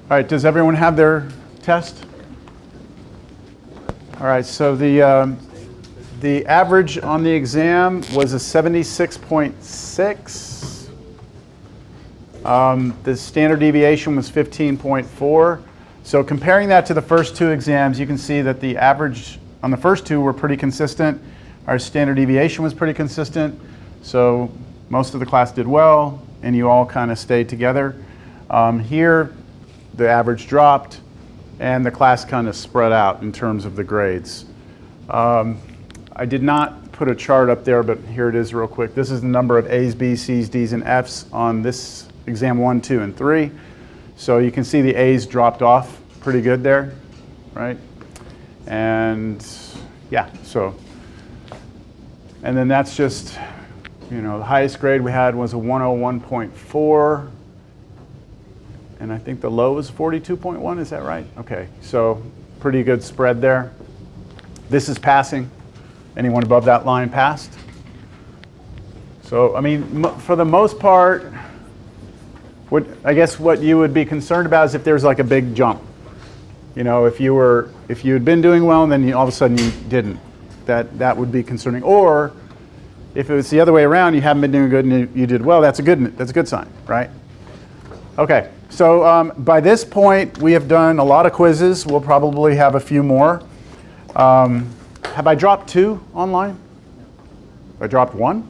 All right, does everyone have their test? All right, so the average on the exam was a 76.6. The standard deviation was 15.4. So comparing that to the first two exams, you can see that the average on the first two were pretty consistent. Our standard deviation was pretty consistent. So most of the class did well, and you all kind of stayed together. Here, the average dropped, and the class kind of spread out in terms of the grades. I did not put a chart up there, but here it is real quick. This is the number of A's, B's, C's, D's, and F's on this exam 1, 2, and 3. So you can see the A's dropped off pretty good there, right? And yeah, so, and then that's just, you know, the highest grade we had was a 101.4. And I think the low was 42.1, is that right? Okay, so pretty good spread there. This is passing. Anyone above that line passed? So, I mean, for the most part, I guess what you would be concerned about is if there's like a big jump. You know, if you had been doing well and then all of a sudden you didn't, that would be concerning. Or if it was the other way around, you haven't been doing good and you did well, that's a good sign, right? Okay, so by this point we have done a lot of quizzes. We'll probably have a few more. Have I dropped 2 online? I dropped 1?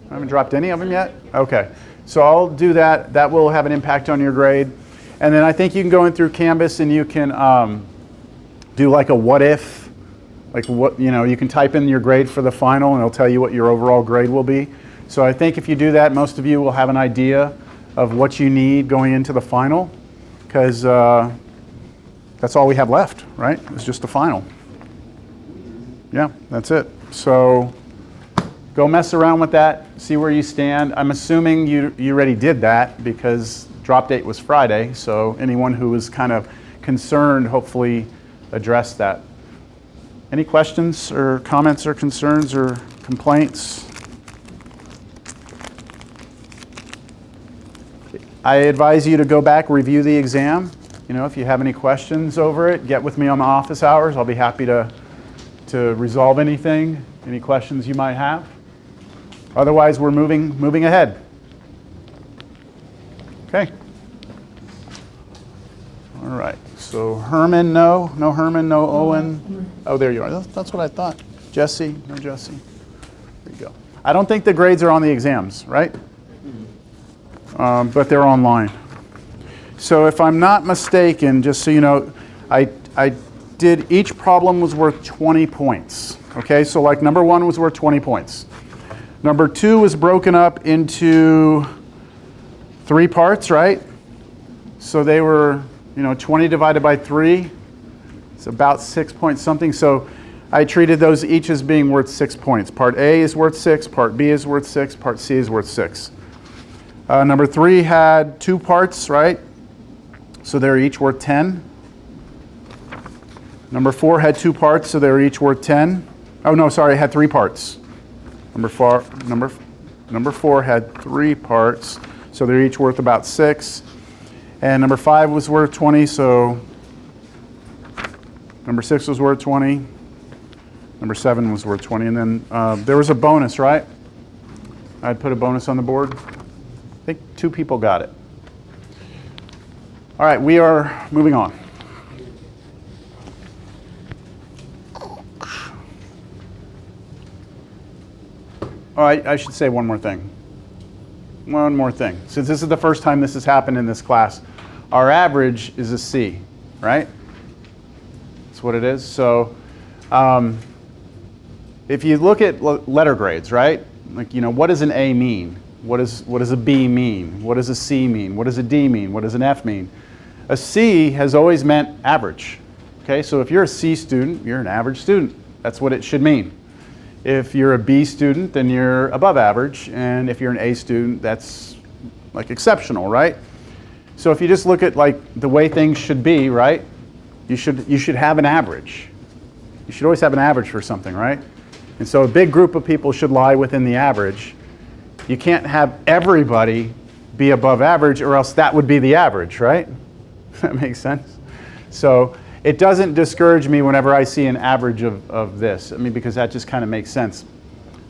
I haven't dropped any of them yet? Okay. So I'll do that. That will have an impact on your grade. And then I think you can go in through Canvas and you can do like a what if. Like what, you know, you can type in your grade for the final and it'll tell you what your overall grade will be. So I think if you do that, most of you will have an idea of what you need going into the final, because that's all we have left, right? It's just the final. Yeah, that's it. So go mess around with that, see where you stand. I'm assuming you already did that because drop date was Friday, so anyone who was kind of concerned hopefully addressed that. Any questions or comments or concerns or complaints? I advise you to go back, review the exam. You know, if you have any questions over it, get with me on the office hours. I'll be happy to resolve anything, any questions you might have. Otherwise, we're moving ahead. Okay. All right. So Herman, no Herman, no Owen. Oh, there you are. That's what I thought. Jesse, no Jesse. There you go. I don't think the grades are on the exams, right? But they're online. So if I'm not mistaken, just so you know, I did, each problem was worth 20 points. Okay, so like number 1 was worth 20 points. Number 2 was broken up into 3 parts, right? So they were, you know, 20 divided by 3. It's about 6 point something. So I treated those each as being worth 6 points. Part A is worth 6, Part B is worth 6, Part C is worth 6. Number 3 had 2 parts, right? So they're each worth 10. Number 4 had 2 parts, so they were each worth 10. Oh no, sorry, it had 3 parts. Number 4 had 3 parts, so they're each worth about 6. And number 5 was worth 20, so number 6 was worth 20. Number 7 was worth 20, and then there was a bonus, right? I'd put a bonus on the board. I think 2 people got it. All right, we are moving on. Oh, I should say one more thing. One more thing. Since this is the first time this has happened in this class, our average is a C, right? That's what it is. So if you look at letter grades, right? Like, you know, what does an A mean? What does a B mean? What does a C mean? What does a D mean? What does an F mean? A C has always meant average. Okay, so if you're a C student, you're an average student. That's what it should mean. If you're a B student, then you're above average, and if you're an A student, that's like exceptional, right? So if you just look at like the way things should be, right? You should have an average. You should always have an average for something, right? And so a big group of people should lie within the average. You can't have everybody be above average, or else that would be the average, right? Does that make sense? So it doesn't discourage me whenever I see an average of this. I mean, because that just kind of makes sense.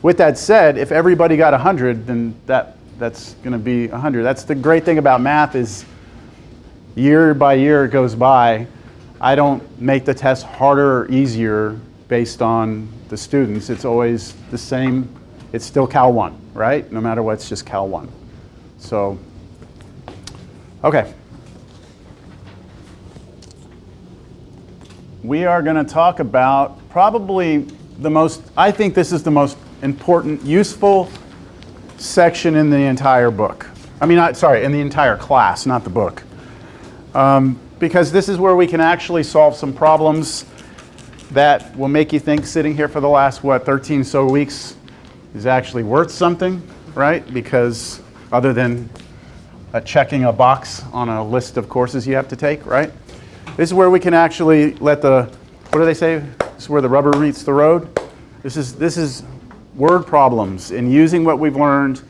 With that said, if everybody got 100, then that's going to be 100. That's the great thing about math is year by year it goes by. I don't make the test harder or easier based on the students. It's always the same. It's still Cal 1, right? No matter what, it's just Cal 1. So, okay. We are going to talk about probably I think this is the most important, useful section in the entire book. I mean, in the entire class, not the book. Because this is where we can actually solve some problems that will make you think sitting here for the last, 13 so weeks is actually worth something, right? Because other than checking a box on a list of courses you have to take, right? This is where we can actually let what do they say? This is where the rubber meets the road. This is word problems and using what we've learned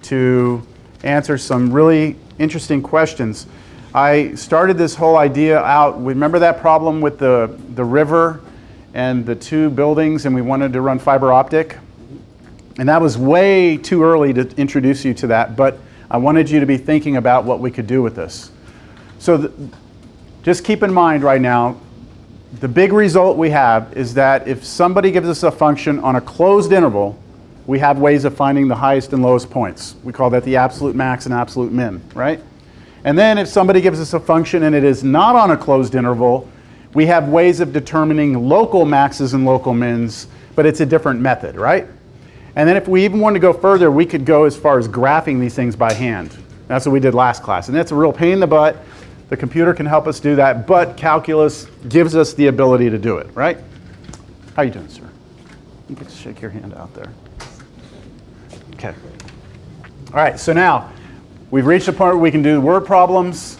to answer some really interesting questions. I started this whole idea out, remember that problem with the river and the two buildings, and we wanted to run fiber optic? And that was way too early to introduce you to that, but I wanted you to be thinking about what we could do with this. So just keep in mind right now, the big result we have is that if somebody gives us a function on a closed interval, we have ways of finding the highest and lowest points. We call that the absolute max and absolute min, right? And then if somebody gives us a function and it is not on a closed interval, we have ways of determining local maxes and local mins, but it's a different method, right? And then if we even want to go further, we could go as far as graphing these things by hand. That's what we did last class. And that's a real pain in the butt. The computer can help us do that, but calculus gives us the ability to do it, right? How you doing, sir? You can shake your hand out there. Okay. All right, so now we've reached a point where we can do word problems.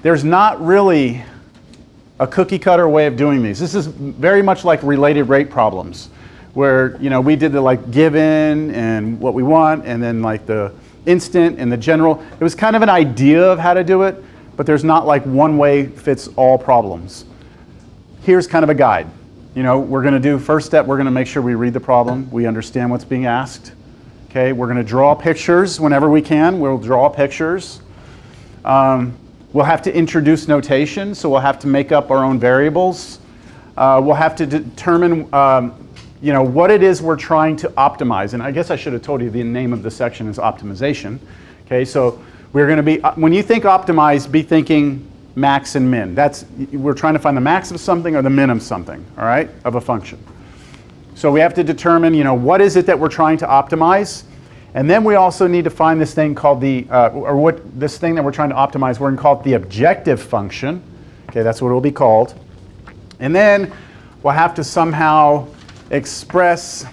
There's not really a cookie cutter way of doing these. This is very much like related rate problems, where we did the given and what we want, and then the instant and the general. It was kind of an idea of how to do it, but there's not one way fits all problems. Here's kind of a guide. We're going to do first step. We're going to make sure we read the problem. We understand what's being asked. Okay, we're going to draw pictures whenever we can. We'll draw pictures. We'll have to introduce notation, so we'll have to make up our own variables. We'll have to determine what it is we're trying to optimize. And I guess I should have told you the name of the section is optimization. Okay, so we're going to be, when you think optimize, be thinking max and min. We're trying to find the max of something or the min of something, all right, of a function. So we have to determine, what is it that we're trying to optimize? And then we also need to find this thing called this thing that we're trying to optimize, we're going to call it the objective function. Okay, that's what it will be called. And then we'll have to somehow express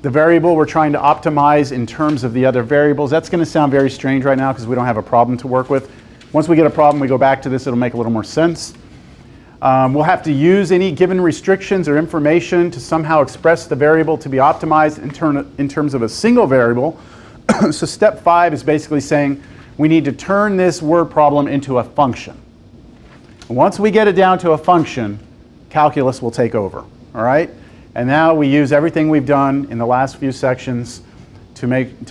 the variable we're trying to optimize in terms of the other variables. That's going to sound very strange right now because we don't have a problem to work with. Once we get a problem, we go back to this, it'll make a little more sense. We'll have to use any given restrictions or information to somehow express the variable to be optimized in terms of a single variable. So step 5 is basically saying we need to turn this word problem into a function. Once we get it down to a function, calculus will take over, all right? And now we use everything we've done in the last few sections to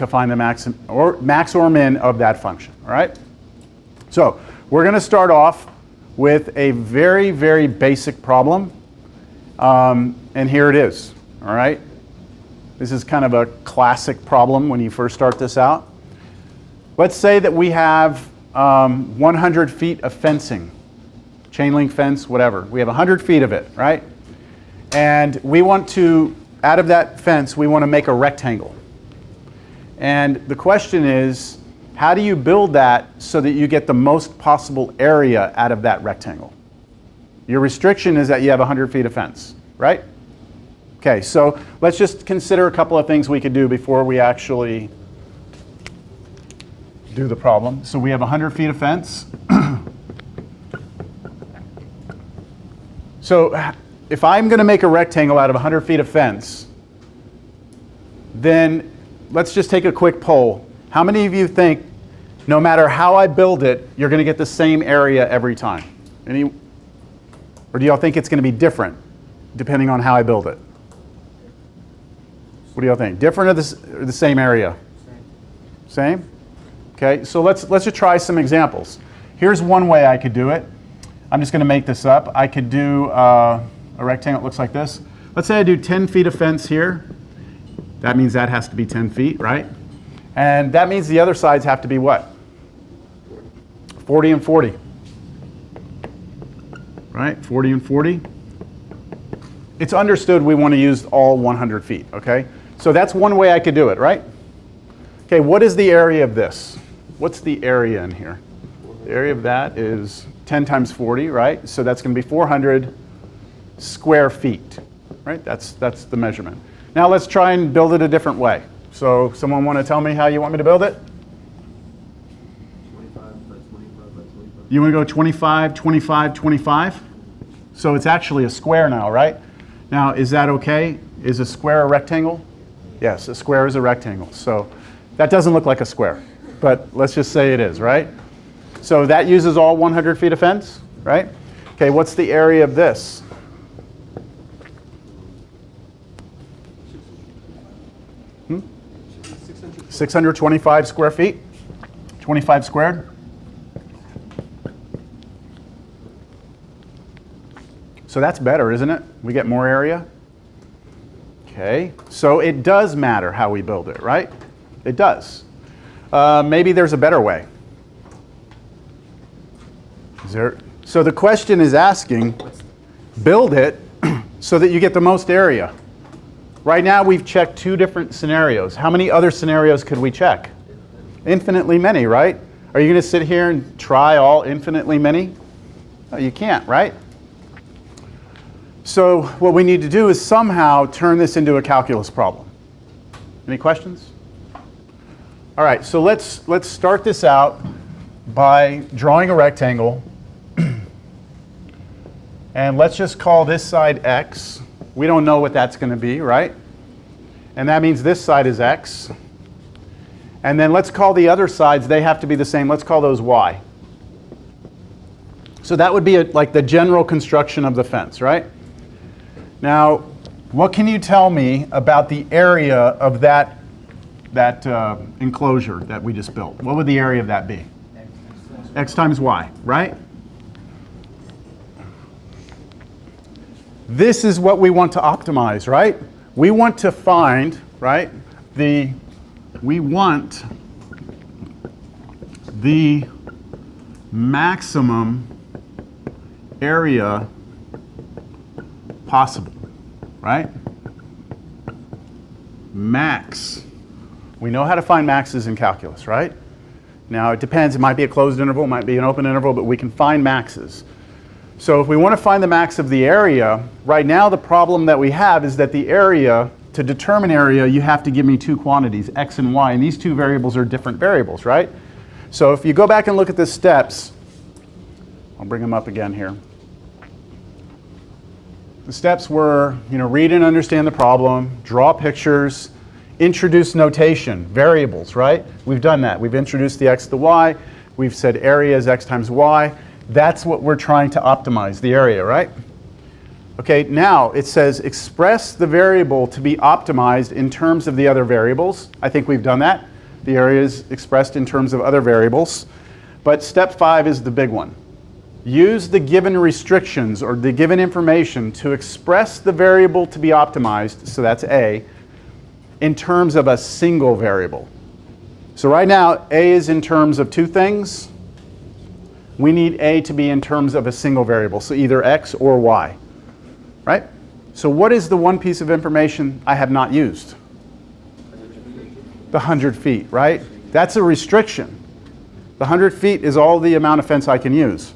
find the max or min of that function, all right? So we're going to start off with a very, very basic problem, and here it is, all right? This is kind of a classic problem when you first start this out. Let's say that we have 100 feet of fencing, chain link fence, whatever. We have 100 feet of it, right? And we want to, out of that fence, we want to make a rectangle. And the question is, how do you build that so that you get the most possible area out of that rectangle? Your restriction is that you have 100 feet of fence, right? Okay, so let's just consider a couple of things we could do before we actually do the problem. So we have 100 feet of fence. So if I'm going to make a rectangle out of 100 feet of fence, then let's just take a quick poll. How many of you think no matter how I build it, you're going to get the same area every time. Or do y'all think it's going to be different depending on how I build it? What do y'all think? Different or the same area? Same? Okay, so let's just try some examples. Here's one way I could do it. I'm just going to make this up. I could do a rectangle that looks like this. Let's say I do 10 feet of fence here. That means that has to be 10 feet, right? And that means the other sides have to be what? 40 and 40. Right? 40 and 40. It's understood we want to use all 100 feet, okay? So that's one way I could do it, right? Okay, what is the area of this? What's the area in here? The area of that is 10 times 40, right? So that's going to be 400 square feet, right? That's the measurement. Now let's try and build it a different way. So someone want to tell me how you want me to build it? 25 by 25 by 25. You want to go 25, 25, 25? So it's actually a square now, right? Now, is that okay? Is a square a rectangle? Yes, a square is a rectangle. So that doesn't look like a square, but let's just say it is, right? So that uses all 100 feet of fence, right? Okay, what's the area of this? Hmm? 625 square feet? 25 squared? So that's better, isn't it? We get more area. Okay, so it does matter how we build it, right? It does. Maybe there's a better way. So the question is asking, build it so that you get the most area. Right now we've checked 2 different scenarios. How many other scenarios could we check? Infinitely many, right? Are you going to sit here and try all infinitely many? No, you can't, right? So what we need to do is somehow turn this into a calculus problem. Any questions? All right, so let's start this out by drawing a rectangle. And let's just call this side x. We don't know what that's going to be, right? And that means this side is x. And then let's call the other sides, they have to be the same. Let's call those y. So that would be like the general construction of the fence, right? Now, what can you tell me about the area of that enclosure that we just built? What would the area of that be? X times y, right? This is what we want to optimize, right? We want to find, right, we want the maximum area possible, right? Max. We know how to find maxes in calculus, right? Now it depends, it might be a closed interval, it might be an open interval, but we can find maxes. So if we want to find the max of the area, right now the problem that we have is that the area, to determine area, you have to give me 2 quantities, x and y, and these 2 variables are different variables, right? So if you go back and look at the steps, I'll bring them up again here. The steps were, read and understand the problem, draw pictures, introduce notation, variables, right? We've done that. We've introduced the x to the y. We've said area is x times y. That's what we're trying to optimize, the area, right? Okay, now it says express the variable to be optimized in terms of the other variables. I think we've done that. The area is expressed in terms of other variables. But step 5 is the big one. Use the given restrictions or the given information to express the variable to be optimized, so that's A, in terms of a single variable. So right now, A is in terms of 2 things. We need A to be in terms of a single variable, so either x or y, right? So what is the one piece of information I have not used? The 100 feet, right? That's a restriction. The 100 feet is all the amount of fence I can use.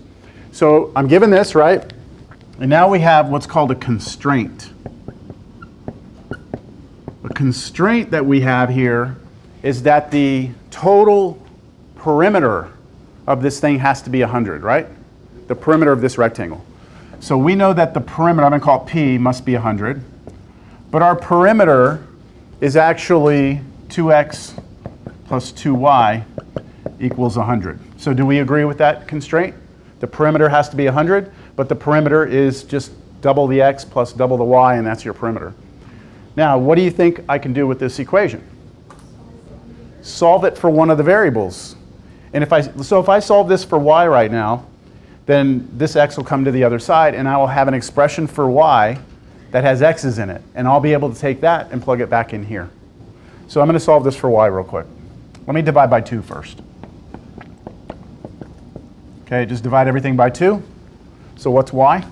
So I'm given this, right? And now we have what's called a constraint. A constraint that we have here is that the total perimeter of this thing has to be 100, right? The perimeter of this rectangle. So we know that the perimeter, I'm going to call it P, must be 100. But our perimeter is actually 2x plus 2y equals 100. So do we agree with that constraint? The perimeter has to be 100, but the perimeter is just double the x plus double the y, and that's your perimeter. Now, what do you think I can do with this equation? Solve it for one of the variables. And if I solve this for y right now, then this x will come to the other side, and I will have an expression for y that has x's in it. And I'll be able to take that and plug it back in here. So I'm going to solve this for y real quick. Let me divide by 2 first. Okay, just divide everything by 2. So what's y?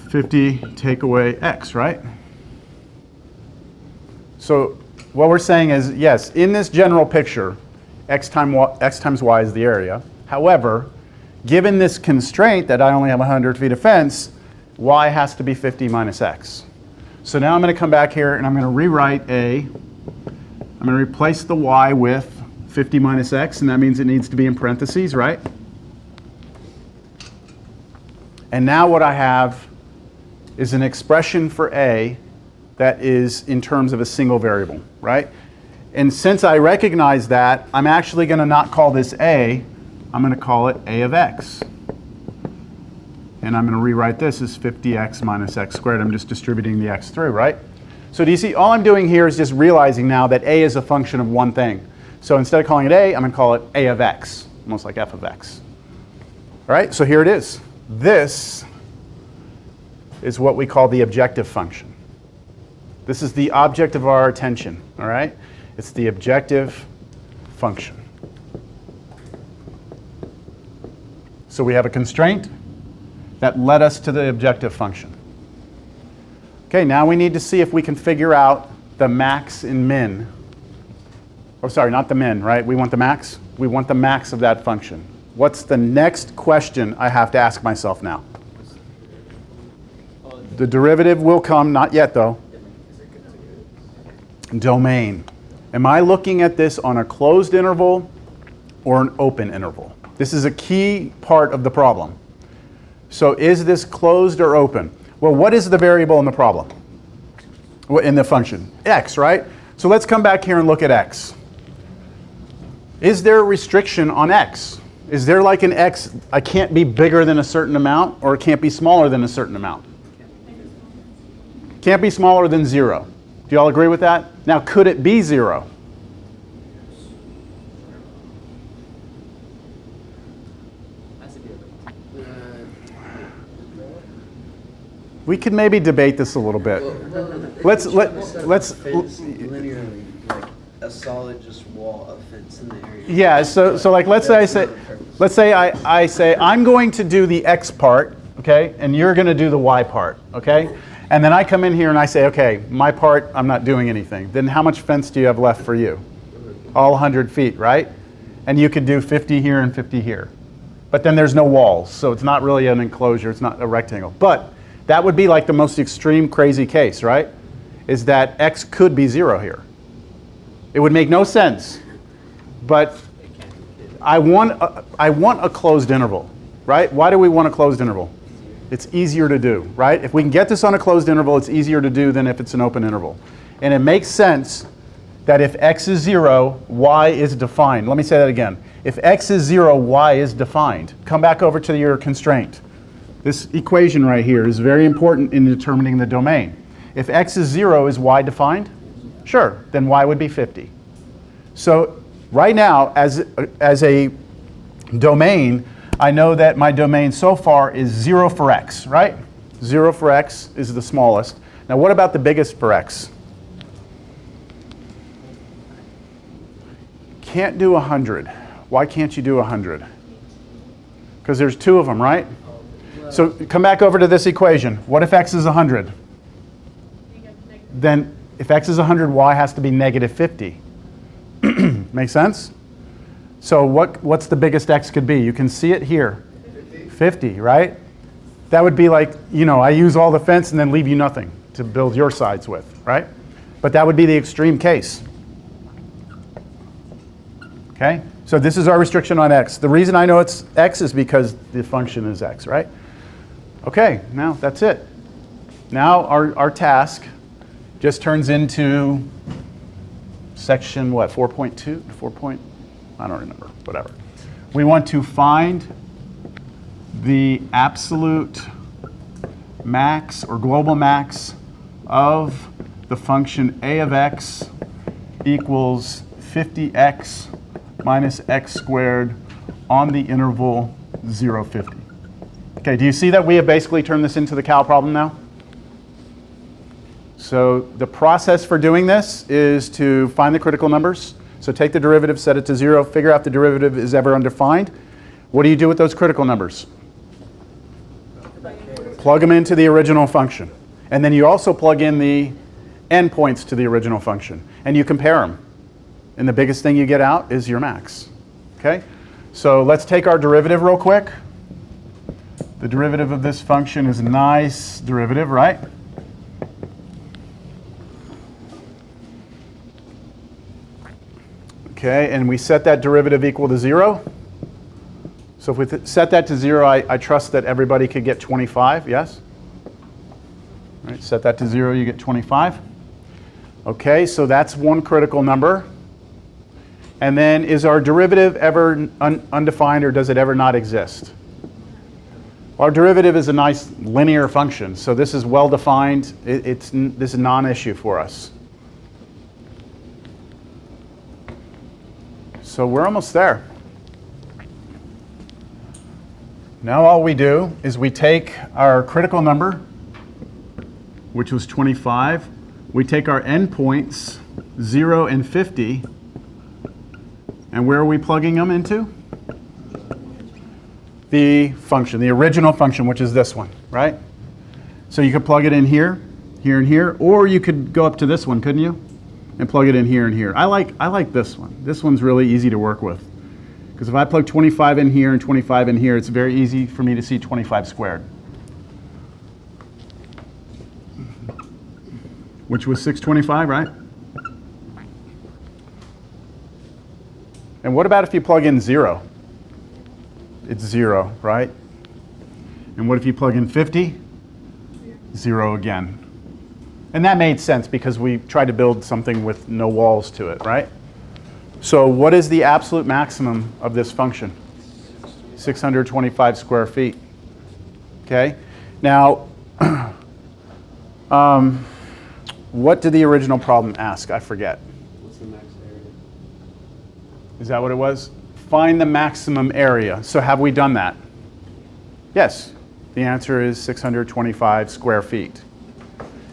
50 take away x, right? So what we're saying is, yes, in this general picture, x times y is the area. However, given this constraint that I only have 100 feet of fence, y has to be 50 minus x. So now I'm going to come back here and I'm going to rewrite I'm going to replace the y with 50 minus x, and that means it needs to be in parentheses, right? And now what I have is an expression for a that is in terms of a single variable, right? And since I recognize that, I'm actually going to not call this a, I'm going to call it a of x. And I'm going to rewrite this as 50x minus x squared. I'm just distributing the x through, right? So do you see, all I'm doing here is just realizing now that a is a function of one thing. So instead of calling it a, I'm going to call it a of x, almost like f of x. All right, so here it is. This is what we call the objective function. This is the object of our attention, all right? It's the objective function. So we have a constraint that led us to the objective function. Okay, now we need to see if we can figure out the max and min. Oh, sorry, not the min, right? We want the max? We want the max of that function. What's the next question I have to ask myself now? The derivative will come, not yet though. Domain. Am I looking at this on a closed interval or an open interval? This is a key part of the problem. So is this closed or open? Well, what is the variable in the problem? In the function? X, right? So let's come back here and look at x. Is there a restriction on x? Is there like an x, I can't be bigger than a certain amount, or it can't be smaller than a certain amount? Can't be smaller than 0. Do you all agree with that? Now, could it be 0? We could maybe debate this a little bit. Let's linearly, like a solid just wall of fence in the area. Yeah. So like let's say I say I'm going to do the x part, okay, and you're going to do the y part, okay, and then I come in here and I say, okay, my part I'm not doing anything. Then how much fence do you have left for you? All 100 feet, right? And you could do 50 here and 50 here, but then there's no walls, so it's not really an enclosure. It's not a rectangle, but that would be like the most extreme crazy case, right? Is that x could be 0 here. It would make no sense, but I want a closed interval, right? Why do we want a closed interval? It's easier to do, right? If we can get this on a closed interval, it's easier to do than if it's an open interval. And it makes sense that if x is 0, y is defined. Let me say that again. If x is 0, y is defined. Come back over to your constraint. This equation right here is very important in determining the domain. If x is 0, is y defined? Sure, then y would be 50. So right now, as a domain, I know that my domain so far is 0 for x, right? 0 for x is the smallest. Now what about the biggest for x? Can't do 100. Why can't you do 100? Because there's 2 of them, right? So come back over to this equation. What if x is 100? Then if x is 100, y has to be negative 50. Make sense? So what's the biggest x could be? You can see it here. 50, right? That would be like, you know, I use all the fence and then leave you nothing to build your sides with, right? But that would be the extreme case. Okay? So this is our restriction on x. The reason I know it's x is because the function is x, right? Okay, now that's it. Now our task just turns into section, what, 4.2, 4 point, I don't remember, whatever. We want to find the absolute max or global max of the function a of x equals 50x minus x squared on the interval 0, 50. Okay, do you see that we have basically turned this into the Cal problem now? So the process for doing this is to find the critical numbers. So take the derivative, set it to 0, figure out if the derivative is ever undefined. What do you do with those critical numbers? Plug them into the original function. And then you also plug in the endpoints to the original function. And you compare them. And the biggest thing you get out is your max. Okay? So let's take our derivative real quick. The derivative of this function is a nice derivative, right? Okay, and we set that derivative equal to 0. So if we set that to 0, I trust that everybody could get 25, yes? All right, set that to 0, you get 25. Okay, so that's one critical number. And then is our derivative ever undefined, or does it ever not exist? Our derivative is a nice linear function, so this is well defined. This is a non-issue for us. So we're almost there. Now all we do is we take our critical number, which was 25. We take our endpoints, 0 and 50, and where are we plugging them into? The function, the original function, which is this one, right? So you could plug it in here, here, and here, or you could go up to this one, couldn't you? And plug it in here and here. I like this one. This one's really easy to work with. Because if I plug 25 in here and 25 in here, it's very easy for me to see 25 squared. Which was 625, right? And what about if you plug in 0? It's 0, right? And what if you plug in 50? 0 again. And that made sense because we tried to build something with no walls to it, right? So what is the absolute maximum of this function? 625 square feet. Okay? Now, what did the original problem ask? I forget. What's the max area? Is that what it was? Find the maximum area. So have we done that? Yes. The answer is 625 square feet.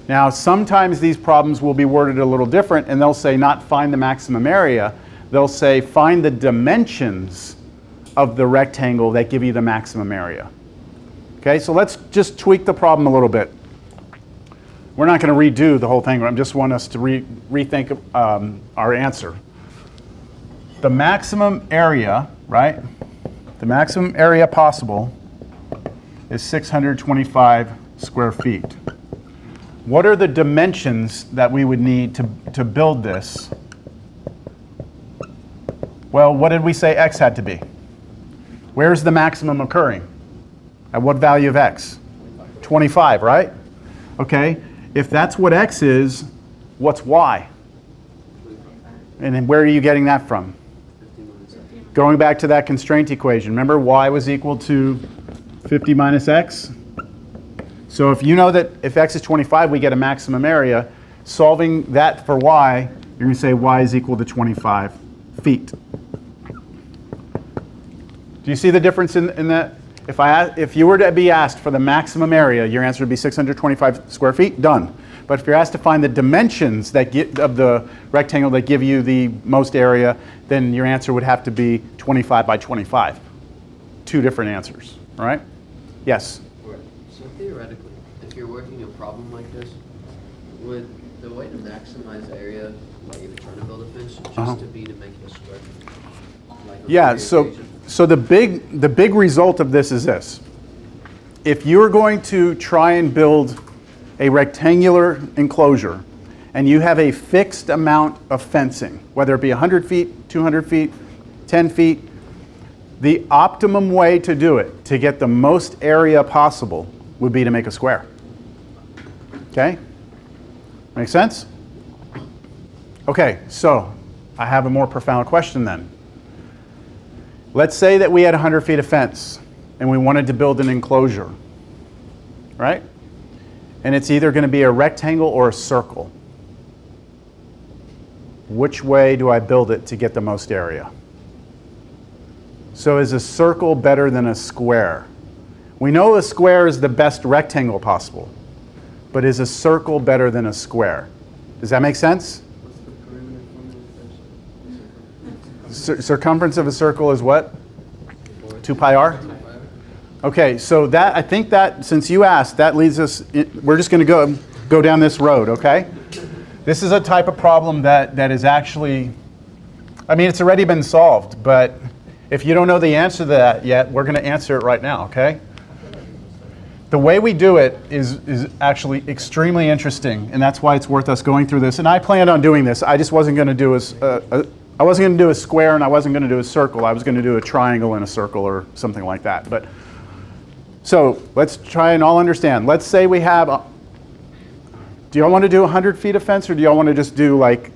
Now, sometimes these problems will be worded a little different, and they'll say not find the maximum area. They'll say find the dimensions of the rectangle that give you the maximum area. Okay, so let's just tweak the problem a little bit. We're not going to redo the whole thing. I just want us to rethink our answer. The maximum area, right? The maximum area possible is 625 square feet. What are the dimensions that we would need to build this? Well, what did we say x had to be? Where's the maximum occurring? At what value of x? 25, right? Okay, if that's what x is, what's y? And then where are you getting that from? Going back to that constraint equation, remember y was equal to 50 minus x? So if you know that if x is 25, we get a maximum area, solving that for y, you're going to say y is equal to 25 feet. Do you see the difference in that? If you were to be asked for the maximum area, your answer would be 625 square feet, done. But if you're asked to find the dimensions of the rectangle that give you the most area, then your answer would have to be 25 by 25. Two different answers, all right? Yes? So theoretically, if you're working a problem like this, would the way to maximize area, like if you're trying to build a fence, just to be to make it a square? Like Yeah, so the big result of this is this. If you're going to try and build a rectangular enclosure and you have a fixed amount of fencing, whether it be 100 feet, 200 feet, 10 feet, the optimum way to do it, to get the most area possible, would be to make a square. Okay? Make sense? Okay, so I have a more profound question then. Let's say that we had 100 feet of fence and we wanted to build an enclosure, right? And it's either going to be a rectangle or a circle. Which way do I build it to get the most area? So is a circle better than a square? We know a square is the best rectangle possible, but is a circle better than a square? Does that make sense? What's the perimeter formula? Circumference of a circle is what? 2 pi r? Okay, so that, I think that, since you asked, that leads us, we're just going to go down this road, okay? This is a type of problem that is actually, I mean, it's already been solved, but if you don't know the answer to that yet, we're going to answer it right now, okay? The way we do it is actually extremely interesting, and that's why it's worth us going through this. And I planned on doing this. I just wasn't going to do I wasn't going to do a square and I wasn't going to do a circle. I was going to do a triangle and a circle or something like that. But so let's try and all understand. Let's say we have, do y'all want to do 100 feet of fence, or do y'all want to just do like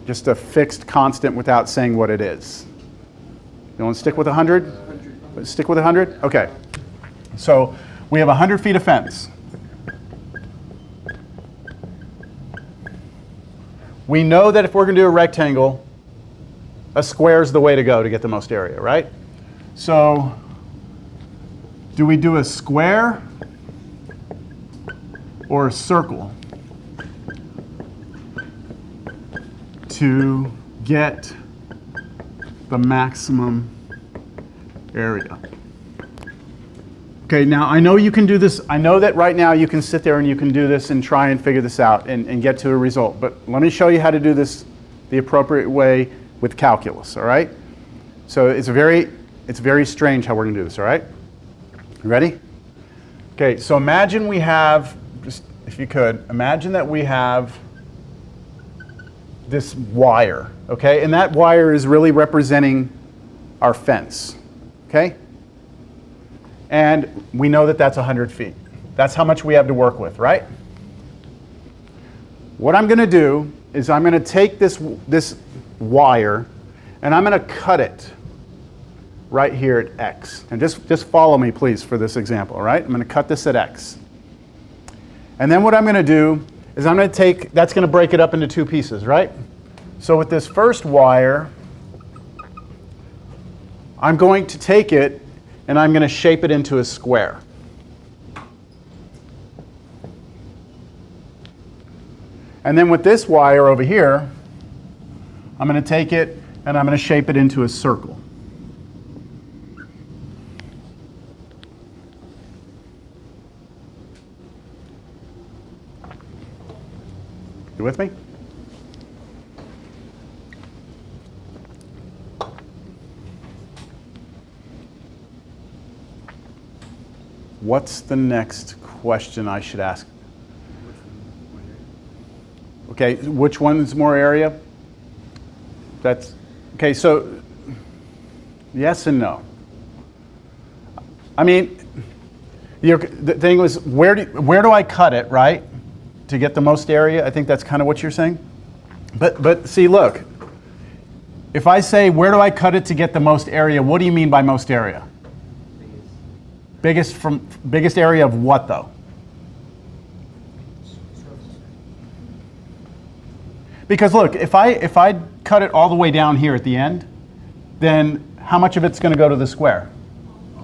just a fixed constant without saying what it is? You want to stick with 100? Stick with 100? Okay. So we have 100 feet of fence. We know that if we're going to do a rectangle, a square is the way to go to get the most area, right? So do we do a square or a circle to get the maximum area? Okay, now I know you can do this. I know that right now you can sit there and you can do this and try and figure this out and get to a result. But let me show you how to do this the appropriate way with calculus, all right? So it's very strange how we're going to do this, all right? You ready? Okay, so imagine we have, just if you could, imagine that we have this wire, okay? And that wire is really representing our fence, okay? And we know that that's 100 feet. That's how much we have to work with, right? What I'm going to do is I'm going to take this wire and I'm going to cut it right here at X. And just follow me, please, for this example, all right? I'm going to cut this at X. And then what I'm going to do is I'm going to take, that's going to break it up into two pieces, right? So with this first wire, I'm going to take it and I'm going to shape it into a square. And then with this wire over here, I'm going to take it and I'm going to shape it into a circle. You with me? What's the next question I should ask? Okay, which one's more area? That's okay. So yes and no. I mean, the thing was, where do I cut it, right, to get the most area? I think that's kind of what you're saying. But see, look, if I say where do I cut it to get the most area, what do you mean by most area? Biggest area of what though? Because look, if I cut it all the way down here at the end, then how much of it's going to go to the square?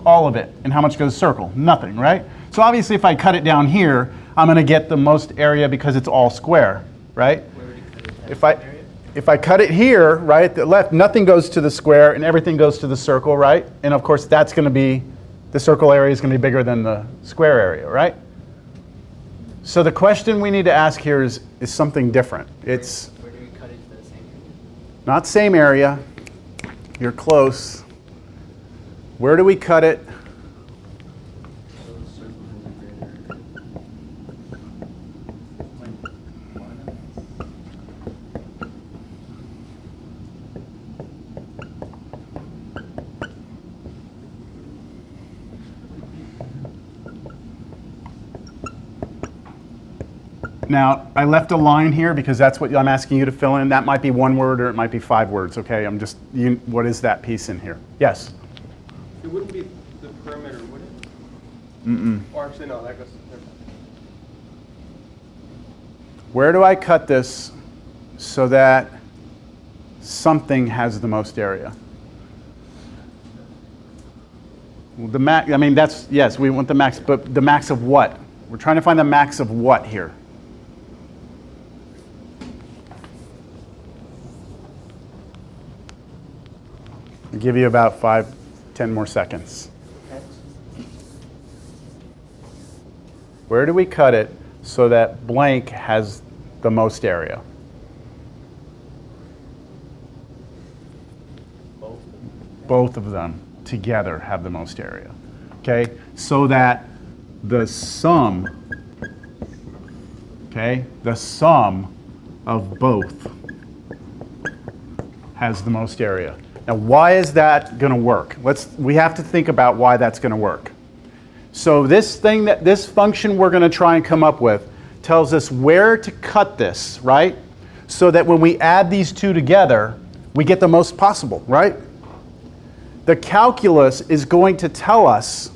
All of it. And how much goes to the circle? Nothing, right? So obviously if I cut it down here, I'm going to get the most area because it's all square, right? If I cut it here, right, at the left, nothing goes to the square and everything goes to the circle, right? And of course that's going to be, the circle area is going to be bigger than the square area, right? So the question we need to ask here is something different. It's Where do we cut it to the same area? not same area. You're close. Where do we cut it? So the circle has a greater. Now, I left a line here because that's what I'm asking you to fill in. That might be one word or it might be 5 words, okay? What is that piece in here? Yes? It wouldn't be the perimeter, would it? Mm-mm. Or actually, no, that goes. Where do I cut this so that something has the most area? Well, the max, I mean, that's, yes, we want the max, but the max of what? We're trying to find the max of what here? I'll give you about 5-10 more seconds. Where do we cut it so that blank has the most area? Both of them together have the most area. Okay? So that the sum, okay, the sum of both has the most area. Now, why is that going to work? We have to think about why that's going to work. So this function we're going to try and come up with tells us where to cut this, right? So that when we add these two together, we get the most possible, right? The calculus is going to tell us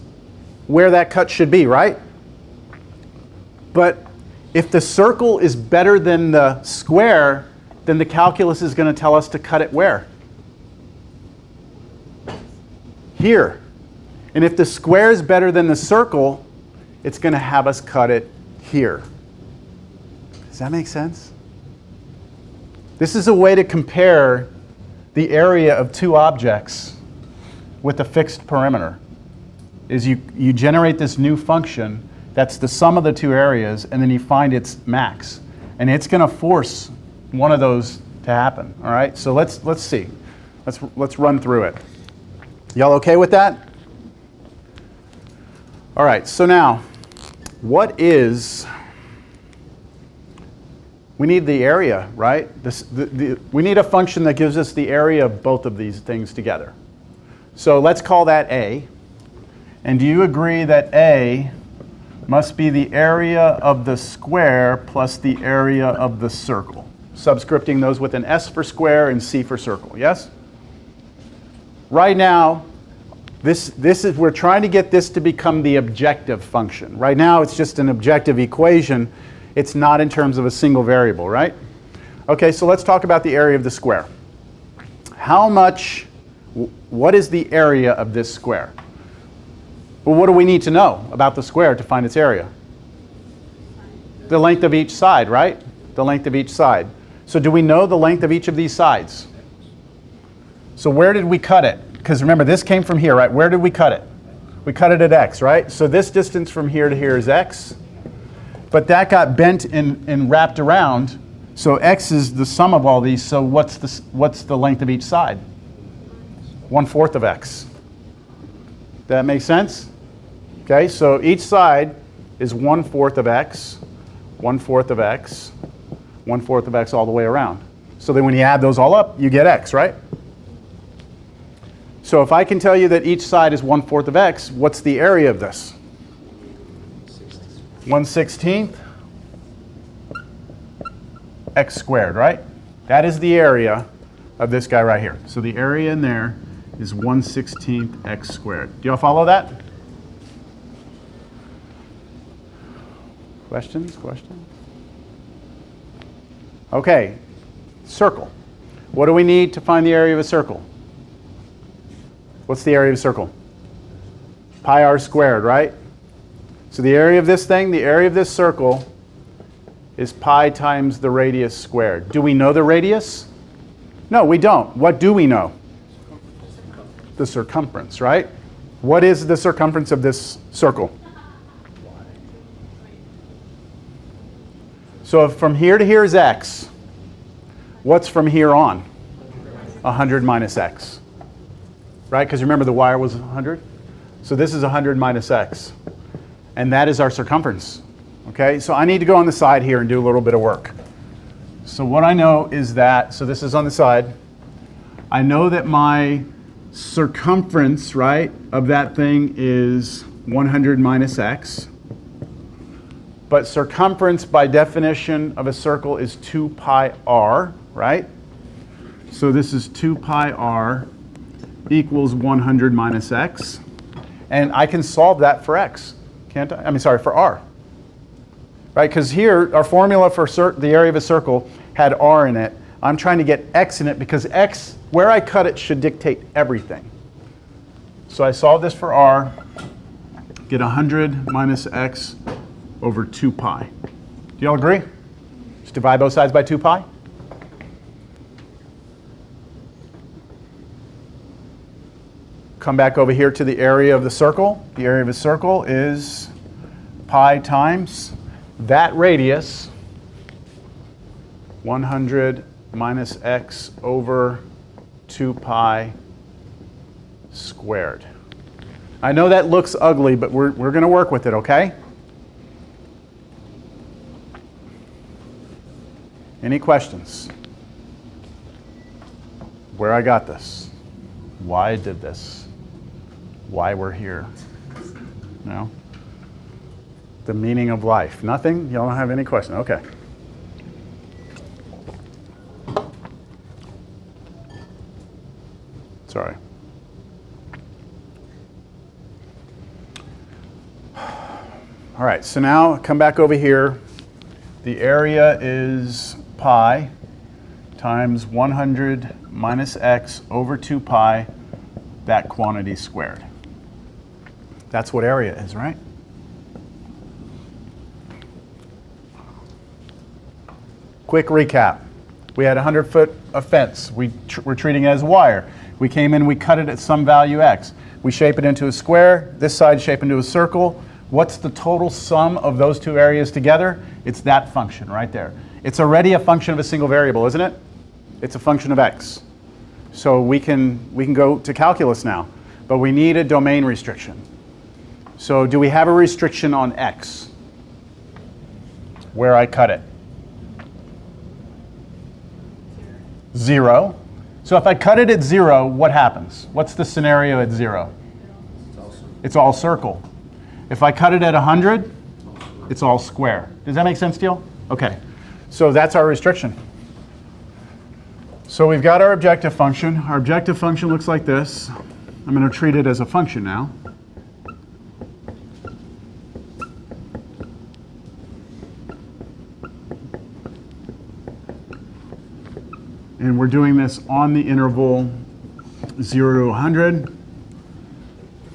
where that cut should be, right? But if the circle is better than the square, then the calculus is going to tell us to cut it where? Here. And if the square is better than the circle, it's going to have us cut it here. Does that make sense? This is a way to compare the area of two objects with a fixed perimeter. Is you generate this new function that's the sum of the two areas, and then you find its max. And it's going to force one of those to happen. All right? So let's see. Let's run through it. Y'all okay with that? All right, so now, we need the area, right? We need a function that gives us the area of both of these things together. So let's call that A. And do you agree that A must be the area of the square plus the area of the circle? Subscripting those with an S for square and C for circle, yes? Right now, we're trying to get this to become the objective function. Right now, it's just an objective equation. It's not in terms of a single variable, right? Okay, so let's talk about the area of the square. What is the area of this square? Well, what do we need to know about the square to find its area? The length of each side, right? The length of each side. So do we know the length of each of these sides? So where did we cut it? Because remember, this came from here, right? Where did we cut it? We cut it at x, right? So this distance from here to here is x. But that got bent and wrapped around. So x is the sum of all these. So what's the length of each side? 1/4 of x. That make sense? Okay, so each side is 1/4 of x, 1/4 of x, 1/4 of x all the way around. So then when you add those all up, you get x, right? So if I can tell you that each side is 1/4 of x, what's the area of this? 1/16 x squared, right? That is the area of this guy right here. So the area in there is 1/16 x squared. Do y'all follow that? Questions? Okay, circle. What do we need to find the area of a circle? What's the area of a circle? Pi r squared, right? So the area of this thing, the area of this circle is pi times the radius squared. Do we know the radius? No, we don't. What do we know? The circumference, right? What is the circumference of this circle? So if from here to here is x, what's from here on? 100 minus x. Right? Because remember the wire was 100? So this is 100 minus x. And that is our circumference. Okay? So I need to go on the side here and do a little bit of work. So what I know is that, so this is on the side. I know that my circumference, right, of that thing is 100 minus x. but circumference by definition of a circle is 2 pi r, right? So this is 2 pi r equals 100 minus x. And I can solve that for x, can't I? I mean, sorry, for r. Right, because here, our formula for the area of a circle had r in it. I'm trying to get x in it because x, where I cut it, should dictate everything. So I solve this for r, get 100 minus x over 2 pi. Do you all agree? Just divide both sides by 2 pi. Come back over here to the area of the circle. The area of a circle is pi times that radius, 100 minus x over 2 pi squared. I know that looks ugly, but we're going to work with it, okay? Any questions? Where I got this? Why I did this? Why we're here? No? The meaning of life. Nothing? Y'all don't have any questions? Okay. Sorry. All right, so now come back over here. The area is pi times 100 minus x over 2 pi, that quantity squared. That's what area is, right? Quick recap. We had a 100-foot fence. We're treating it as wire. We came in, we cut it at some value x. We shape it into a square. This side shape into a circle. What's the total sum of those two areas together? It's that function right there. It's already a function of a single variable, isn't it? It's a function of x. So we can go to calculus now, but we need a domain restriction. So do we have a restriction on x where I cut it? 0. So if I cut it at 0, what happens? What's the scenario at 0? It's all circle. If I cut it at 100, it's all square. Does that make sense, Teal? Okay. So that's our restriction. So we've got our objective function. Our objective function looks like this. I'm going to treat it as a function now. And we're doing this on the interval 0 to 100.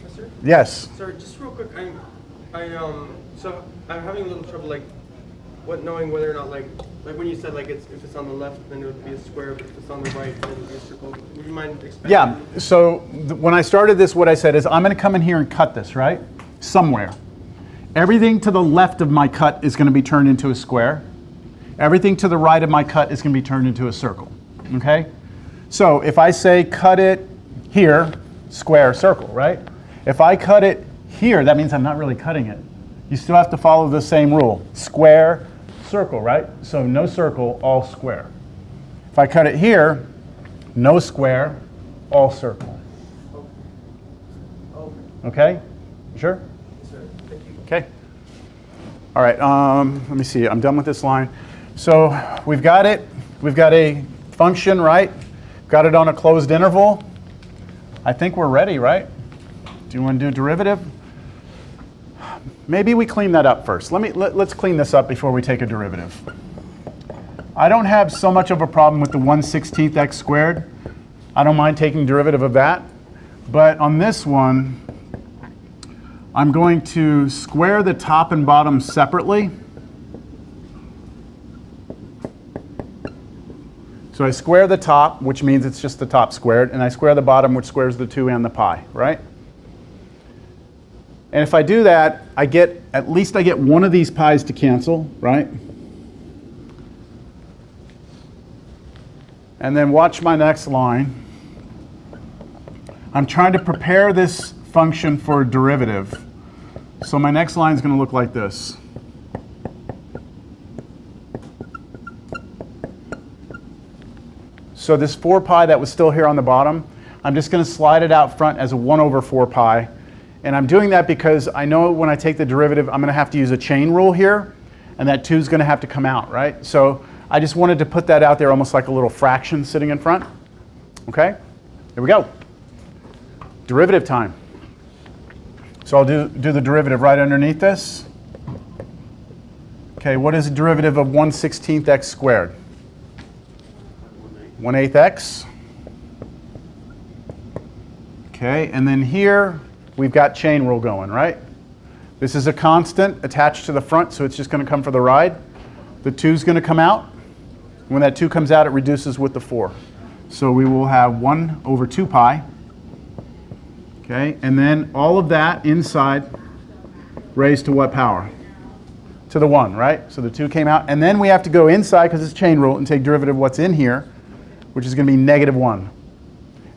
Professor? Yes. Sorry, just real quick. So I'm having a little trouble, knowing whether or not, like when you said, if it's on the left, then it would be a square, but if it's on the right, then it would be a circle. Would you mind expanding? Yeah. So when I started this, what I said is I'm going to come in here and cut this, right? Somewhere. Everything to the left of my cut is going to be turned into a square. Everything to the right of my cut is going to be turned into a circle. Okay? So if I say cut it here, square, circle, right? If I cut it here, that means I'm not really cutting it. You still have to follow the same rule. Square, circle, right? So no circle, all square. If I cut it here, no square, all circle. Okay? Sure? Yes, sir. Thank you. Okay. All right, let me see. I'm done with this line. So we've got it. We've got a function, right? Got it on a closed interval. I think we're ready, right? Do you want to do derivative? Maybe we clean that up first. Let's clean this up before we take a derivative. I don't have so much of a problem with the 1/16 x squared. I don't mind taking derivative of that. But on this one, I'm going to square the top and bottom separately. So I square the top, which means it's just the top squared, and I square the bottom, which squares the 2 and the pi, right? And if I do that, at least I get one of these pi's to cancel, right? And then watch my next line. I'm trying to prepare this function for a derivative. So my next line is going to look like this. So this 4 pi that was still here on the bottom, I'm just going to slide it out front as a 1 over 4 pi. And I'm doing that because I know when I take the derivative, I'm going to have to use a chain rule here. and that 2 is going to have to come out, right? So I just wanted to put that out there almost like a little fraction sitting in front. Okay, here we go. Derivative time. So I'll do the derivative right underneath this. Okay, what is the derivative of 1/16 x squared? 1/8 x. Okay, and then here we've got chain rule going, right? This is a constant attached to the front, so it's just going to come for the ride. The 2 is going to come out. When that 2 comes out, it reduces with the 4. So we will have 1 over 2 pi. Okay, and then all of that inside raised to what power? To the 1, right? So the 2 came out. And then we have to go inside, because it's chain rule, and take derivative of what's in here, which is going to be -1.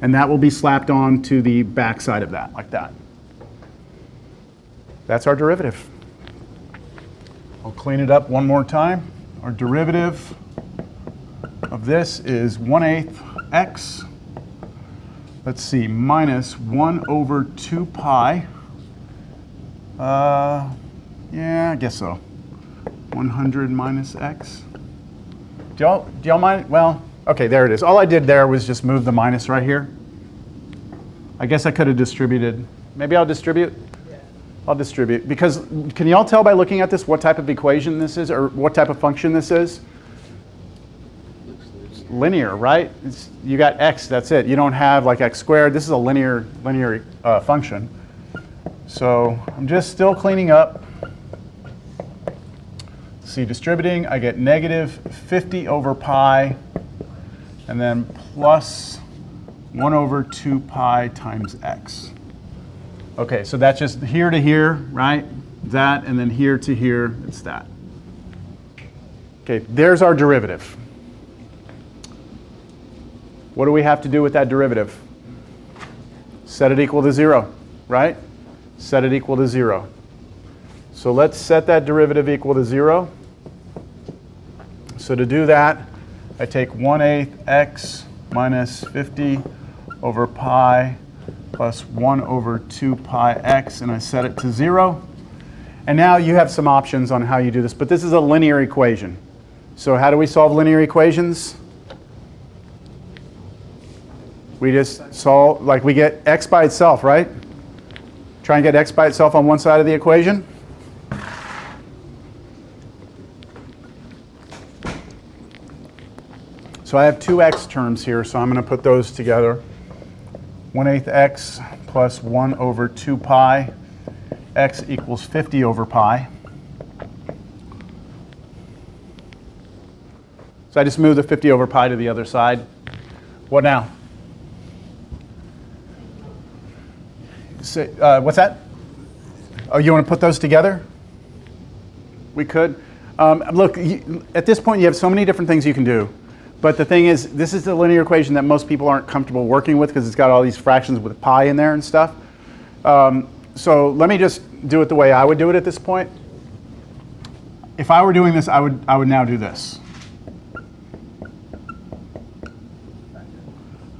And that will be slapped on to the back side of that, like that. That's our derivative. I'll clean it up one more time. Our derivative of this is 1/8 x. Let's see, minus 1 over 2 pi. Yeah, I guess so. 100 minus x. Do y'all mind? Well, okay, there it is. All I did there was just move the minus right here. I guess I could have distributed. Maybe I'll distribute? Yeah. I'll distribute. Because can y'all tell by looking at this what type of equation this is, or what type of function this is? Linear, right? You got x, that's it. You don't have like x squared. This is a linear function. So I'm just still cleaning up. See, distributing, I get -50 over pi, and then plus 1 over 2 pi times x. Okay, so that's just here to here, right? That, and then here to here, it's that. Okay, there's our derivative. What do we have to do with that derivative? Set it equal to 0, right? Set it equal to 0. So let's set that derivative equal to 0. So to do that, I take 1/8 x minus 50 over pi plus 1 over 2 pi x, and I set it to 0. And now you have some options on how you do this, but this is a linear equation. So how do we solve linear equations? We just solve, like we get x by itself, right? Try and get x by itself on one side of the equation. So I have 2x terms here, so I'm going to put those together. 1/8 x plus 1 over 2 pi. X equals 50 over pi. So I just move the 50 over pi to the other side. What now? Say, what's that? Oh, you want to put those together? We could. Look, at this point you have so many different things you can do. But the thing is, this is the linear equation that most people aren't comfortable working with because it's got all these fractions with pi in there and stuff. So let me just do it the way I would do it at this point. If I were doing this, I would now do this.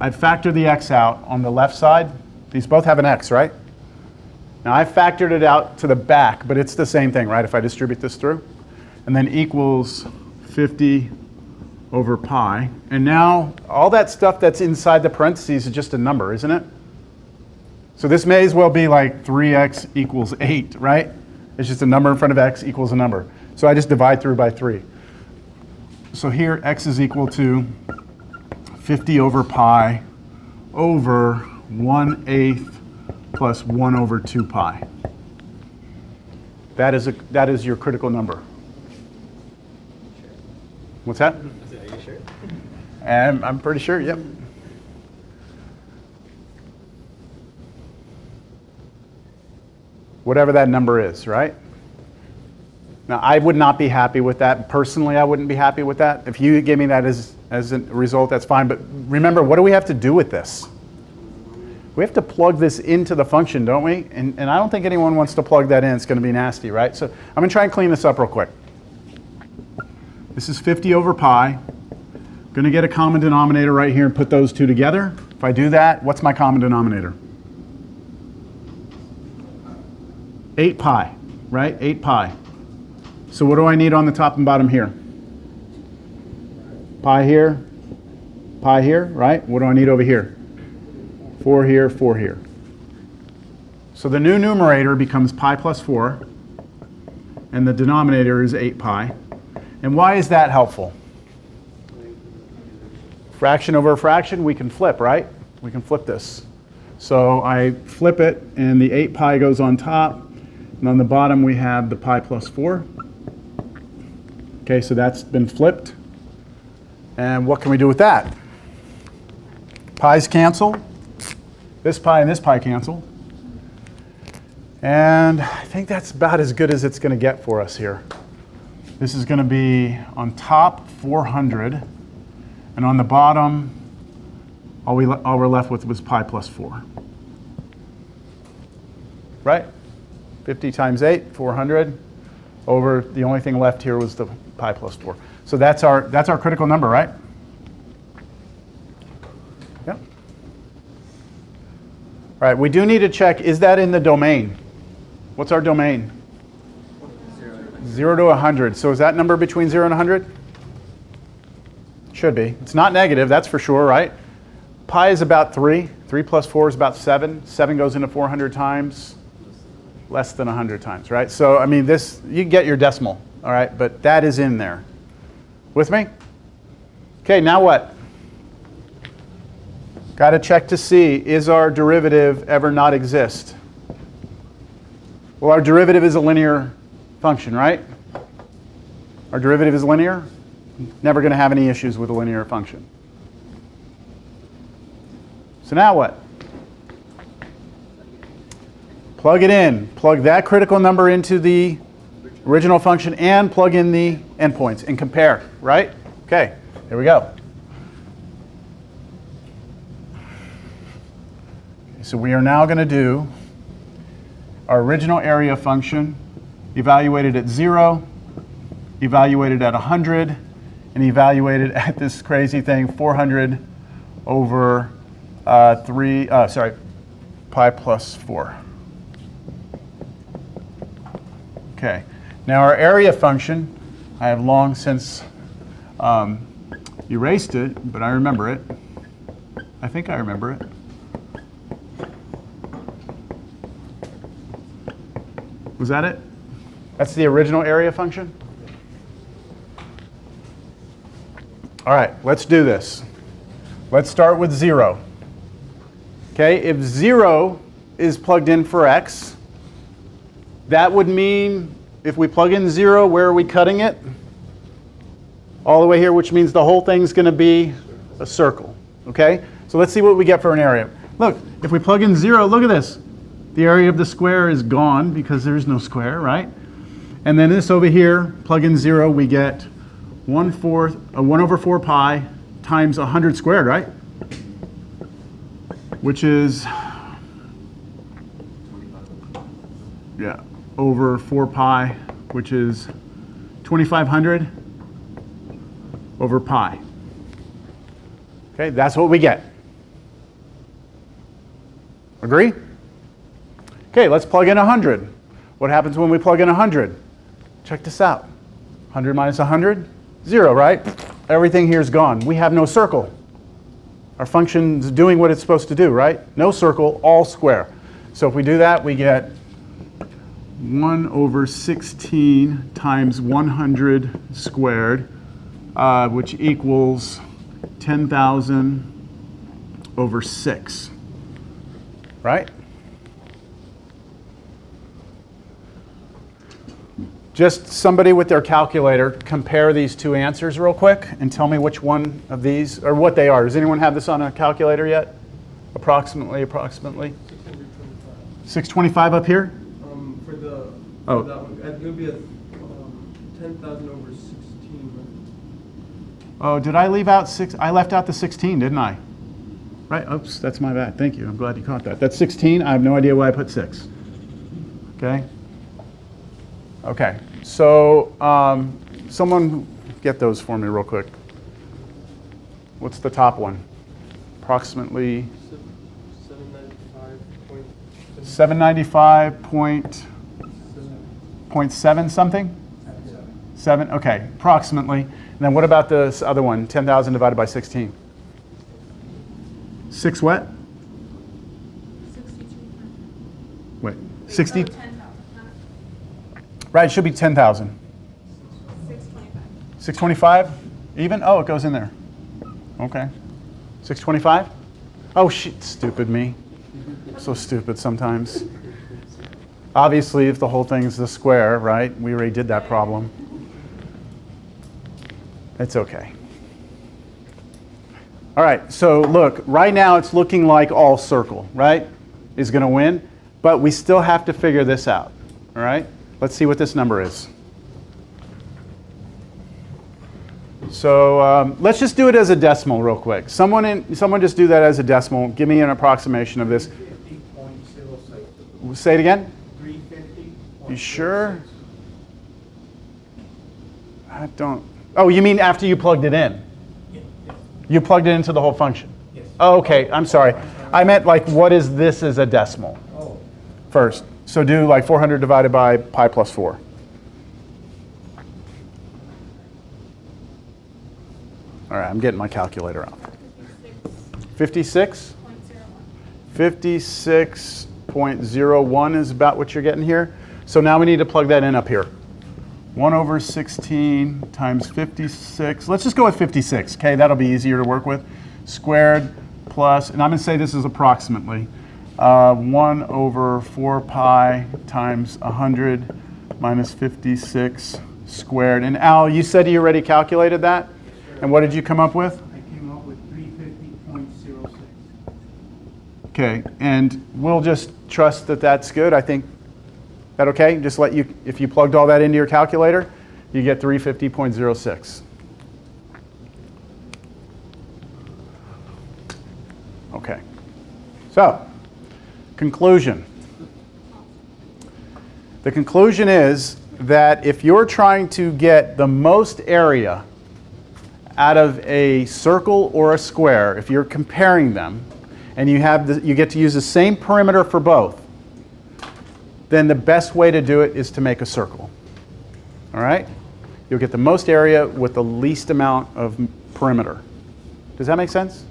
I'd factor the x out on the left side. These both have an x, right? Now I factored it out to the back, but it's the same thing, right? If I distribute this through. And then equals 50 over pi. And now all that stuff that's inside the parentheses is just a number, isn't it? So this may as well be like 3x equals 8, right? It's just a number in front of x equals a number. So I just divide through by 3. So here x is equal to 50 over pi over 1/8 plus 1 over 2 pi. That is your critical number. What's that? Are you sure? I'm pretty sure, yep. Whatever that number is, right? Now, I would not be happy with that. Personally, I wouldn't be happy with that. If you give me that as a result, that's fine. But remember, what do we have to do with this? We have to plug this into the function, don't we? And I don't think anyone wants to plug that in. It's going to be nasty, right? So I'm going to try and clean this up real quick. This is 50 over pi. I'm going to get a common denominator right here and put those two together. If I do that, what's my common denominator? 8 pi, right? 8 pi. So what do I need on the top and bottom here? Pi here, right? What do I need over here? 4 here, 4 here. So the new numerator becomes pi plus 4, and the denominator is 8 pi. And why is that helpful? Fraction over a fraction, we can flip, right? We can flip this. So I flip it, and the 8 pi goes on top, and on the bottom we have the pi plus 4. Okay, so that's been flipped. And what can we do with that? Pi's cancel. This pi and this pi cancel. And I think that's about as good as it's going to get for us here. This is going to be on top 400, and on the bottom, all we're left with was pi plus 4. Right? 50 times 8, 400. Over, the only thing left here was the pi plus 4. So that's our critical number, right? Yep. All right, we do need to check, is that in the domain? What's our domain? 0 to 100. So is that number between 0 and 100? Should be. It's not negative, that's for sure, right? Pi is about 3. 3 plus 4 is about 7. 7 goes into 400 times. Less than 100 times, right? So, I mean, this, you get your decimal, all right? But that is in there. With me? Okay, now what? Got to check to see, is our derivative ever not exist? Well, our derivative is a linear function, right? Our derivative is linear. Never going to have any issues with a linear function. So now what? Plug it in. Plug that critical number into the original function and plug in the endpoints and compare, right? Okay, here we go. So we are now going to do our original area function, evaluated at 0, evaluated at 100, and evaluated at this crazy thing, 400 over pi plus 4. Okay, now our area function, I have long since erased it, but I remember it. I think I remember it. Was that it? That's the original area function? All right, let's do this. Let's start with 0. Okay, if 0 is plugged in for x, that would mean if we plug in 0, where are we cutting it? All the way here, which means the whole thing's going to be a circle. Okay? So let's see what we get for an area. Look, if we plug in 0, look at this. The area of the square is gone because there's no square, right? And then this over here, plug in 0, we get 1 over 4 pi times 100 squared, right? Which is, yeah, over 4 pi, which is 2,500 over pi. Okay, that's what we get. Agree? Okay, let's plug in 100. What happens when we plug in 100? Check this out. 100 minus 100? 0, right? Everything here is gone. We have no circle. Our function's doing what it's supposed to do, right? No circle, all square. So if we do that, we get 1 over 16 times 100 squared, which equals 10,000 over 6, right? Just somebody with their calculator, compare these two answers real quick and tell me which one of these, or what they are. Does anyone have this on a calculator yet? Approximately. 625 up here? For that one, it would be a 10,000 over 16. Oh, did I leave out 6? I left out the 16, didn't I? Right, oops, that's my bad. Thank you, I'm glad you caught that. That's 16, I have no idea why I put 6. Okay? Okay, so someone get those for me real quick. What's the top one? Approximately 795.7 something? 7? Okay, approximately. And then what about this other one, 10,000 divided by 16? 6 what? 62. Wait, 60? 10,000. Right, it should be 10,000. 625. 625? Even? Oh, it goes in there. Okay. 625? Oh, shit, stupid me. So stupid sometimes. Obviously, if the whole thing's the square, right? We already did that problem. It's okay. All right, so look, right now it's looking like all circle, right? Is going to win, but we still have to figure this out, all right? Let's see what this number is. So let's just do it as a decimal real quick. Someone just do that as a decimal. Give me an approximation of this. 350.06. Say it again. 350. You sure? I don't. Oh, you mean after you plugged it in? Yes. You plugged it into the whole function? Yes. Oh, okay, I'm sorry. I meant like what is this as a decimal Oh, first. So do like 400 divided by pi plus 4. All right, I'm getting my calculator out. 56? 56.01 is about what you're getting here. So now we need to plug that in up here. 1 over 16 times 56. Let's just go with 56, okay? That'll be easier to work with. Squared plus, and I'm going to say this is approximately, 1 over 4 pi times 100 minus 56 squared. And Al, you said you already calculated that? And what did you come up with? I came up with 350.06. Okay, and we'll just trust that that's good. I think that okay? Just let you, if you plugged all that into your calculator, you get 350.06. Okay. So, conclusion. The conclusion is that if you're trying to get the most area out of a circle or a square, if you're comparing them, and you get to use the same perimeter for both, then the best way to do it is to make a circle. All right? You'll get the most area with the least amount of perimeter. Does that make sense?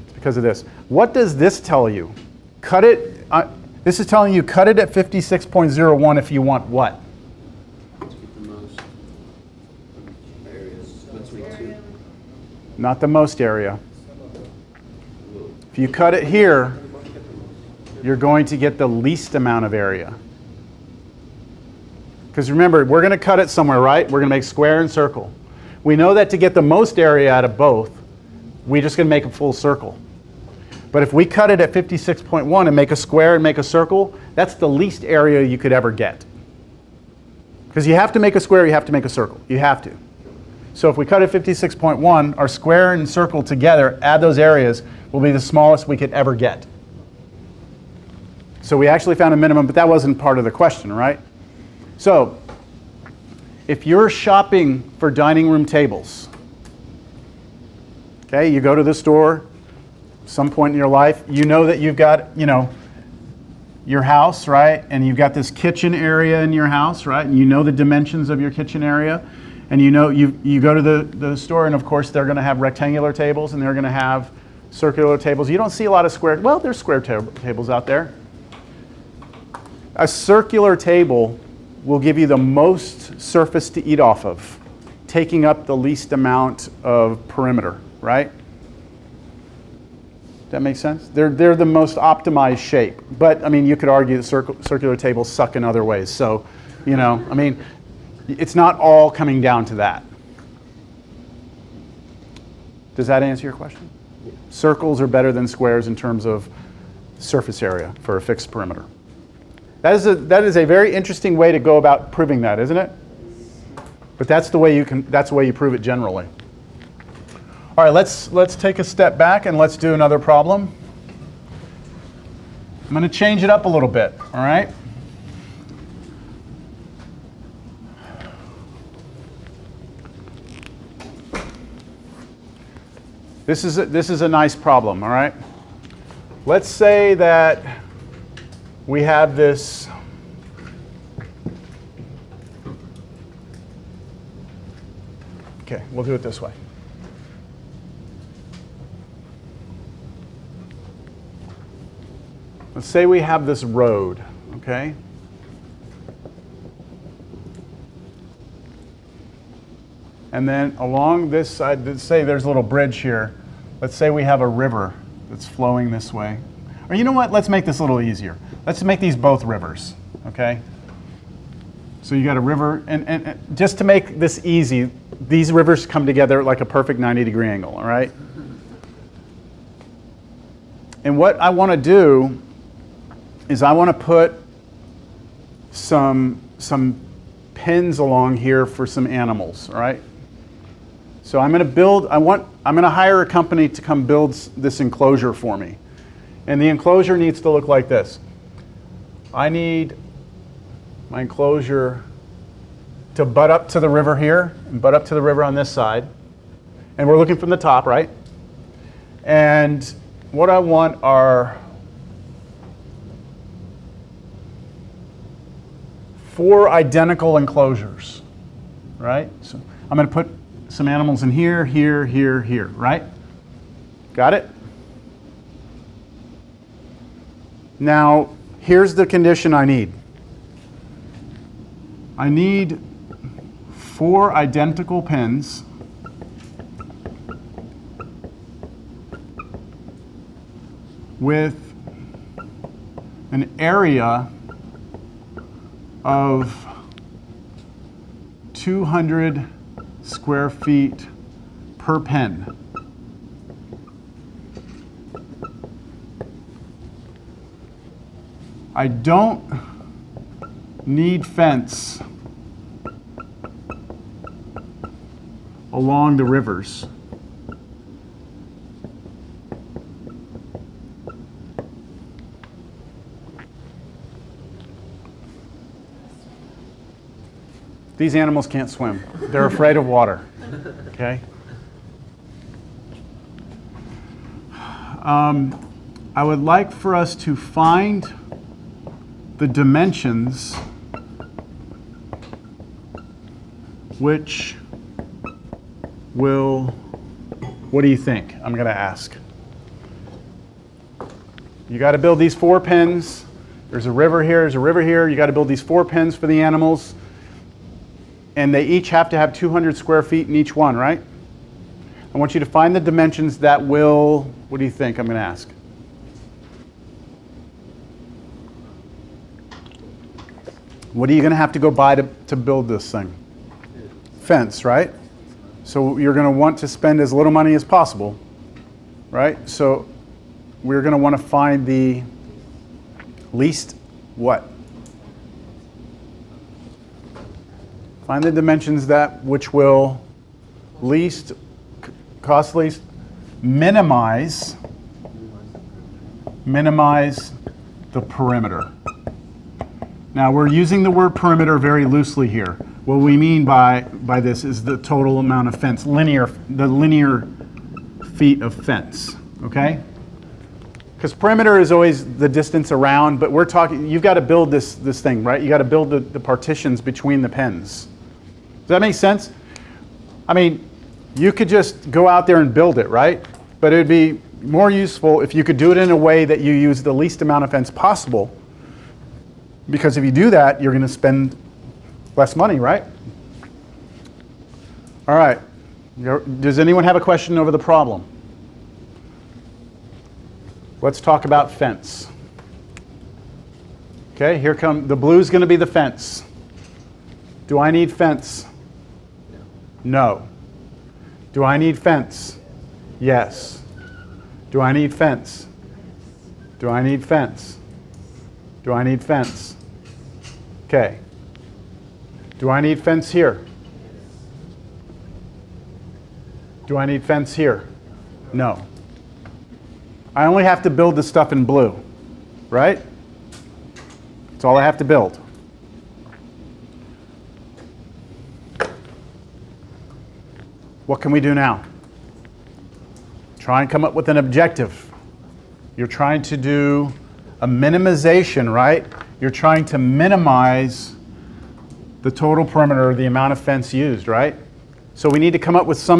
It's because of this. What does this tell you? Cut it. This is telling you cut it at 56.01 if you want what? To get the most areas between two. Not the most area. If you cut it here, you're going to get the least amount of area. Because remember, we're going to cut it somewhere, right? We're going to make square and circle. We know that to get the most area out of both, we're just going to make a full circle. But if we cut it at 56.1 and make a square and make a circle, that's the least area you could ever get. Because you have to make a square, you have to make a circle. You have to. So if we cut at 56.1, our square and circle together, add those areas, will be the smallest we could ever get. So we actually found a minimum, but that wasn't part of the question, right? So if you're shopping for dining room tables, okay, you go to the store, some point in your life, you know that you've got, your house, right? And you've got this kitchen area in your house, right? And you know the dimensions of your kitchen area. And you go to the store, and of course they're going to have rectangular tables and they're going to have circular tables. You don't see a lot of square, well, there's square tables out there. A circular table will give you the most surface to eat off of, taking up the least amount of perimeter, right? That makes sense? They're the most optimized shape. But, I mean, you could argue that circular tables suck in other ways. So, I mean, it's not all coming down to that. Does that answer your question? Yeah. Circles are better than squares in terms of surface area for a fixed perimeter. That is a very interesting way to go about proving that, isn't it? But that's the way you prove it generally. All right, let's take a step back and let's do another problem. I'm going to change it up a little bit, all right? This is a nice problem, all right? Let's say that we have this Okay, we'll do it this way. Let's say we have this road, okay? And then along this side, let's say there's a little bridge here. Let's say we have a river that's flowing this way. Or you know what, let's make this a little easier. Let's make these both rivers, okay? So you got a river, and just to make this easy, these rivers come together at like a perfect 90-degree angle, all right? And what I want to do is I want to put some pins along here for some animals, all right? So I'm going to hire a company to come build this enclosure for me. And the enclosure needs to look like this. I need my enclosure to butt up to the river here and butt up to the river on this side. And we're looking from the top, right? And what I want are 4 identical enclosures, right? So I'm going to put some animals in here, here, here, here, right? Got it? Now, here's the condition I need. I need 4 identical pins with an area of 200 square feet per pen. I don't need fence along the rivers. These animals can't swim. They're afraid of water, okay? I would like for us to find the dimensions which will, what do you think? I'm going to ask. You got to build these 4 pens. There's a river here, there's a river here. You got to build these 4 pens for the animals. And they each have to have 200 square feet in each one, right? I want you to find the dimensions that will, what do you think I'm going to ask? What are you going to have to go buy to build this thing? Fence, right? So you're going to want to spend as little money as possible, right? So we're going to want to find the least what? Find the dimensions that which will cost least, minimize the perimeter. Now we're using the word perimeter very loosely here. What we mean by this is the total amount of fence, the linear feet of fence, okay? Because perimeter is always the distance around, but we're talking, you've got to build this thing, right? You got to build the partitions between the pens. Does that make sense? I mean, you could just go out there and build it, right? But it would be more useful if you could do it in a way that you use the least amount of fence possible. Because if you do that, you're going to spend less money, right? All right. Does anyone have a question over the problem? Let's talk about fence. Okay, here come, the blue's going to be the fence. Do I need fence? No. Do I need fence? Yes. Do I need fence? Do I need fence? Do I need fence? Okay. Do I need fence here? Do I need fence here? No. I only have to build the stuff in blue, right? That's all I have to build. What can we do now? Try and come up with an objective. You're trying to do a minimization, right? You're trying to minimize the total perimeter, the amount of fence used, right? So we need to come up with some